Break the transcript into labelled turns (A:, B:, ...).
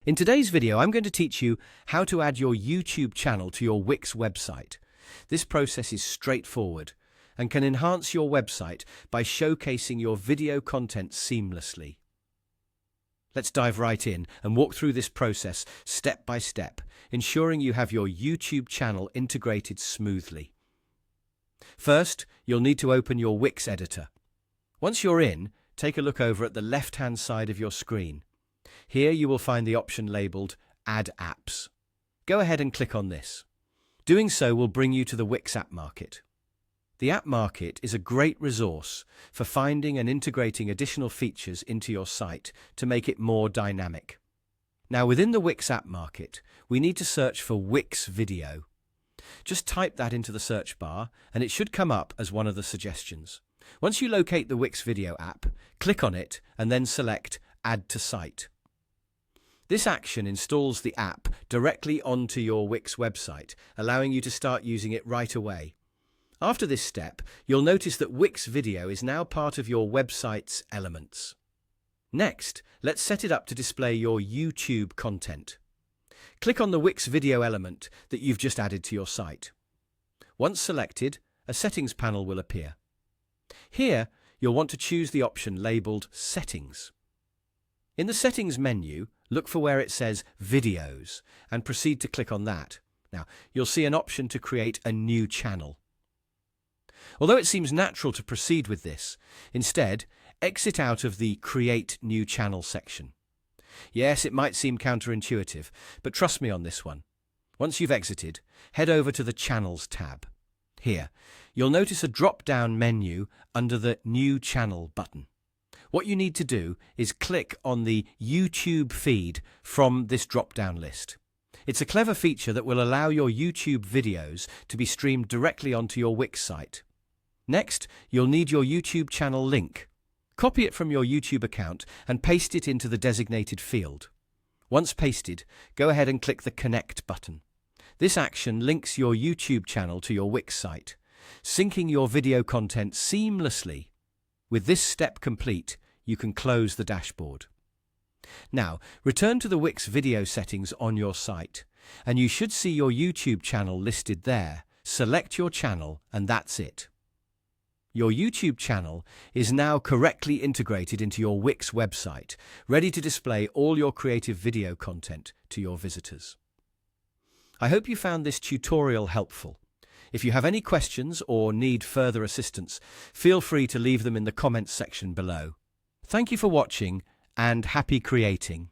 A: In today's video, I'm going to teach you how to add your YouTube channel to your Wix website. This process is straightforward and can enhance your website by showcasing your video content seamlessly. Let's dive right in and walk through this process step by step, ensuring you have your YouTube channel integrated smoothly. First, you'll need to open your Wix editor. Once you're in, take a look over at the left-hand side of your screen. Here you will find the option labeled Add Apps. Go ahead and click on this. Doing so will bring you to the Wix App Market. The App Market is a great resource for finding and integrating additional features into your site to make it more dynamic. Now, within the Wix App Market, we need to search for Wix Video. Just type that into the search bar and it should come up as one of the suggestions. Once you locate the Wix Video app, click on it and then select Add to Site. This action installs the app directly onto your Wix website, allowing you to start using it right away. After this step, you'll notice that Wix Video is now part of your website's elements. Next, let's set it up to display your YouTube content. Click on the Wix Video element that you've just added to your site. Once selected, a settings panel will appear. Here, you'll want to choose the option labeled Settings. In the Settings menu, look for where it says Videos and proceed to click on that. Now, you'll see an option to create a new channel. Although it seems natural to proceed with this, instead, exit out of the Create New Channel section. Yes, it might seem counterintuitive, but trust me on this one. Once you've exited, head over to the Channels tab. Here, you'll notice a drop-down menu under the New Channel button. What you need to do is click on the YouTube feed from this drop-down list. It's a clever feature that will allow your YouTube videos to be streamed directly onto your Wix site. Next, you'll need your YouTube channel link. Copy it from your YouTube account and paste it into the designated field. Once pasted, go ahead and click the Connect button. This action links your YouTube channel to your Wix site, syncing your video content seamlessly. With this step complete, you can close the dashboard. Now, return to the Wix video settings on your site, and you should see your YouTube channel listed there. Select your channel, and that's it. Your YouTube channel is now correctly integrated into your Wix website, ready to display all your creative video content to your visitors. I hope you found this tutorial helpful. If you have any questions or need further assistance, feel free to leave them in the comments section below. Thank you for watching and happy creating.